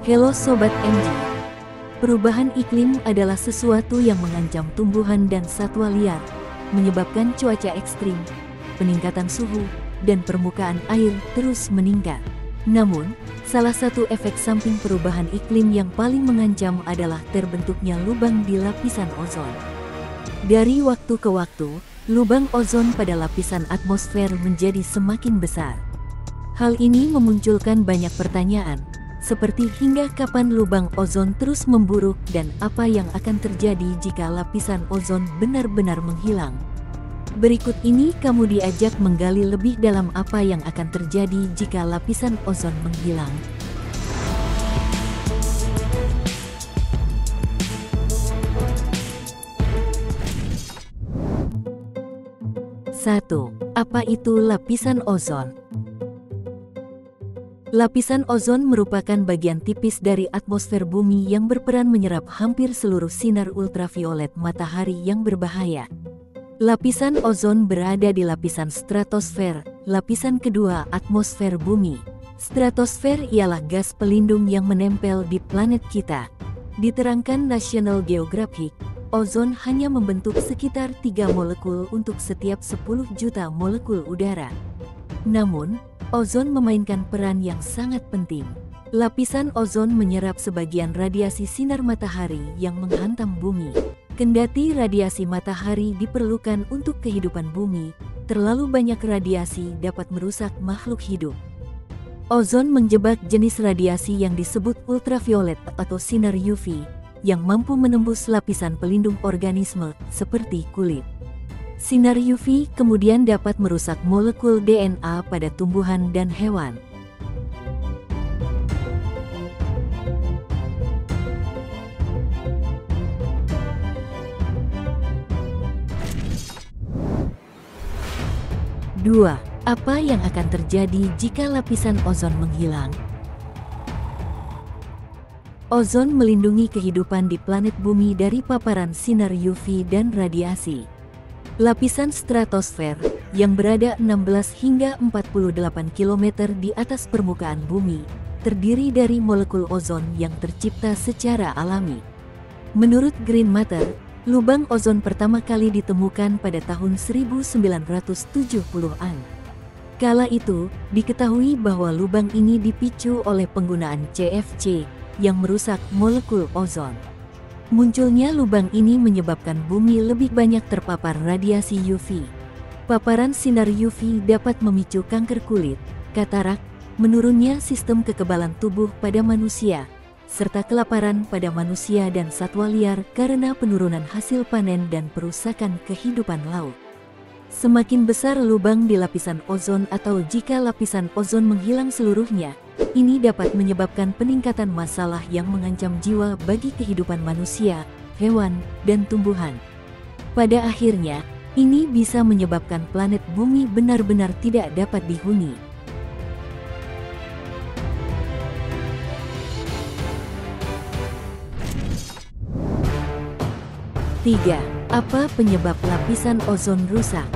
Halo Sobat MG. Perubahan iklim adalah sesuatu yang mengancam tumbuhan dan satwa liar, menyebabkan cuaca ekstrim, peningkatan suhu, dan permukaan air terus meningkat. Namun, salah satu efek samping perubahan iklim yang paling mengancam adalah terbentuknya lubang di lapisan ozon. Dari waktu ke waktu, lubang ozon pada lapisan atmosfer menjadi semakin besar. Hal ini memunculkan banyak pertanyaan, seperti hingga kapan lubang ozon terus memburuk dan apa yang akan terjadi jika lapisan ozon benar-benar menghilang. Berikut ini kamu diajak menggali lebih dalam apa yang akan terjadi jika lapisan ozon menghilang. Satu, apa itu lapisan ozon? Lapisan ozon merupakan bagian tipis dari atmosfer bumi yang berperan menyerap hampir seluruh sinar ultraviolet matahari yang berbahaya. Lapisan ozon berada di lapisan stratosfer, lapisan kedua atmosfer bumi. Stratosfer ialah gas pelindung yang menempel di planet kita. Diterangkan National Geographic, ozon hanya membentuk sekitar 3 molekul untuk setiap 10 juta molekul udara. Namun, ozon memainkan peran yang sangat penting. Lapisan ozon menyerap sebagian radiasi sinar matahari yang menghantam bumi. Kendati radiasi matahari diperlukan untuk kehidupan bumi, terlalu banyak radiasi dapat merusak makhluk hidup. Ozon menjebak jenis radiasi yang disebut ultraviolet atau sinar UV, yang mampu menembus lapisan pelindung organisme seperti kulit. Sinar UV kemudian dapat merusak molekul DNA pada tumbuhan dan hewan. Dua, apa yang akan terjadi jika lapisan ozon menghilang? Ozon melindungi kehidupan di planet bumi dari paparan sinar UV dan radiasi. Lapisan stratosfer, yang berada 16 hingga 48 km di atas permukaan bumi, terdiri dari molekul ozon yang tercipta secara alami. Menurut Green Matter, lubang ozon pertama kali ditemukan pada tahun 1970-an. Kala itu, diketahui bahwa lubang ini dipicu oleh penggunaan CFC, yang merusak molekul ozon. Munculnya lubang ini menyebabkan bumi lebih banyak terpapar radiasi UV. Paparan sinar UV dapat memicu kanker kulit, katarak, menurunnya sistem kekebalan tubuh pada manusia, serta kelaparan pada manusia dan satwa liar karena penurunan hasil panen dan perusakan kehidupan laut. Semakin besar lubang di lapisan ozon atau jika lapisan ozon menghilang seluruhnya, ini dapat menyebabkan peningkatan masalah yang mengancam jiwa bagi kehidupan manusia, hewan, dan tumbuhan. Pada akhirnya, ini bisa menyebabkan planet bumi benar-benar tidak dapat dihuni. Tiga, apa penyebab lapisan ozon rusak?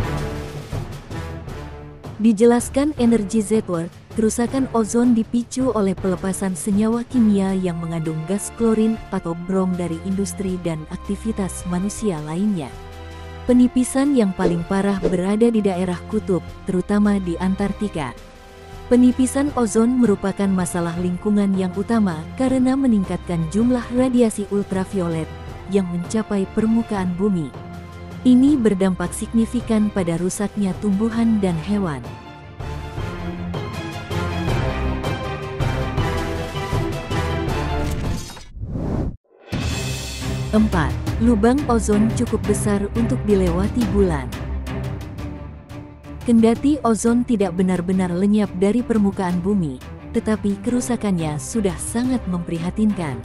Dijelaskan Energy Z-World, kerusakan ozon dipicu oleh pelepasan senyawa kimia yang mengandung gas klorin atau brom dari industri dan aktivitas manusia lainnya. Penipisan yang paling parah berada di daerah kutub, terutama di Antartika. Penipisan ozon merupakan masalah lingkungan yang utama karena meningkatkan jumlah radiasi ultraviolet yang mencapai permukaan bumi. Ini berdampak signifikan pada rusaknya tumbuhan dan hewan. Empat, lubang ozon cukup besar untuk dilewati bulan. Kendati ozon tidak benar-benar lenyap dari permukaan bumi, tetapi kerusakannya sudah sangat memprihatinkan.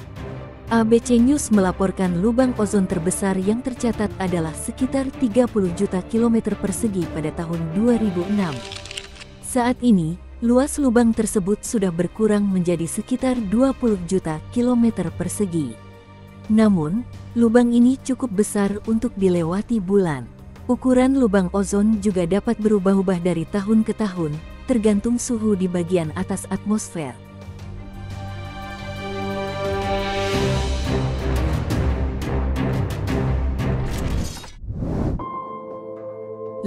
ABC News melaporkan lubang ozon terbesar yang tercatat adalah sekitar 30 juta kilometer persegi pada tahun 2006. Saat ini, luas lubang tersebut sudah berkurang menjadi sekitar 20 juta kilometer persegi. Namun, lubang ini cukup besar untuk dilewati bulan. Ukuran lubang ozon juga dapat berubah-ubah dari tahun ke tahun, tergantung suhu di bagian atas atmosfer.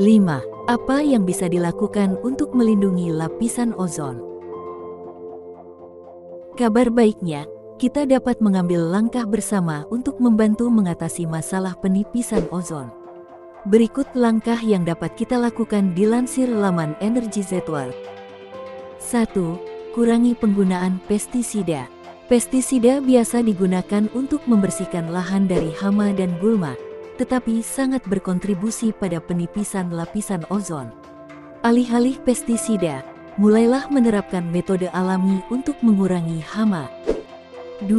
5. Apa yang bisa dilakukan untuk melindungi lapisan ozon? Kabar baiknya, kita dapat mengambil langkah bersama untuk membantu mengatasi masalah penipisan ozon. Berikut langkah yang dapat kita lakukan dilansir laman Energize World. 1. Kurangi penggunaan pestisida. Pestisida biasa digunakan untuk membersihkan lahan dari hama dan gulma, tetapi sangat berkontribusi pada penipisan lapisan ozon. Alih-alih pestisida, mulailah menerapkan metode alami untuk mengurangi hama. 2.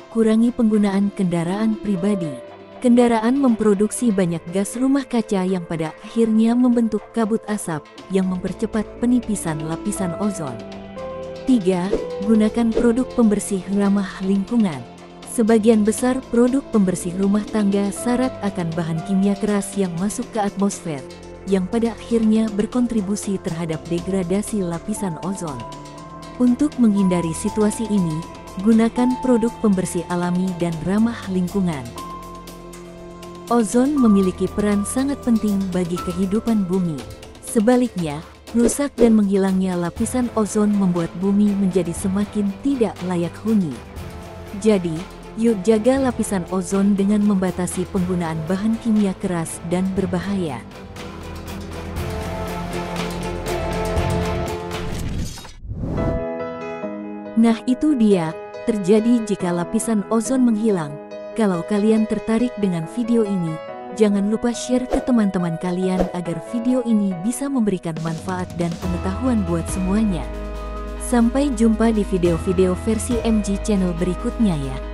Kurangi penggunaan kendaraan pribadi. Kendaraan memproduksi banyak gas rumah kaca yang pada akhirnya membentuk kabut asap yang mempercepat penipisan lapisan ozon. 3. Gunakan produk pembersih ramah lingkungan. Sebagian besar produk pembersih rumah tangga syarat akan bahan kimia keras yang masuk ke atmosfer, yang pada akhirnya berkontribusi terhadap degradasi lapisan ozon. Untuk menghindari situasi ini, gunakan produk pembersih alami dan ramah lingkungan. Ozon memiliki peran sangat penting bagi kehidupan bumi. Sebaliknya, rusak dan menghilangnya lapisan ozon membuat bumi menjadi semakin tidak layak huni. Jadi, yuk jaga lapisan ozon dengan membatasi penggunaan bahan kimia keras dan berbahaya. Nah, itu dia, terjadi jika lapisan ozon menghilang. Kalau kalian tertarik dengan video ini, jangan lupa share ke teman-teman kalian agar video ini bisa memberikan manfaat dan pengetahuan buat semuanya. Sampai jumpa di video-video versi MG Channel berikutnya ya.